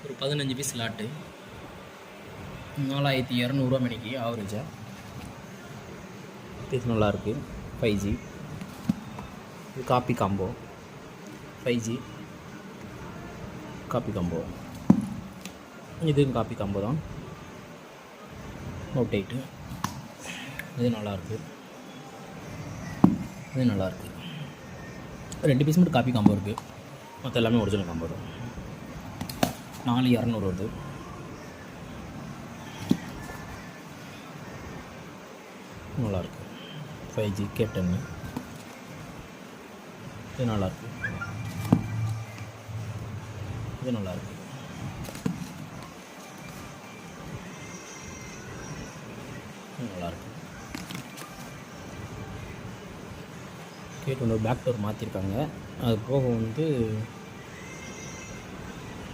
ஒரு 15 piece lot 4200 மணிக்கு ஆவரேஜாக. இது நல்லாயிருக்கு. 5G இது copy combo. 5G copy combo. இதுவும் காப்பி காம்போ தான். Note 8 இது நல்லாயிருக்கு. இது நல்லாயிருக்கு. 2 பீஸ் மட்டும் காப்பி காம்போ இருக்குது. மற்ற எல்லாமே ஒரிஜினல் காம்போ தான். 4200 வருது. நல்லாயிருக்கு. 5G K10 இது நல்லாயிருக்கு. இது நல்லாயிருக்கு. நல்லாயிருக்கு. K10 பேக் டோர் மாற்றிருக்காங்க. அது போக வந்து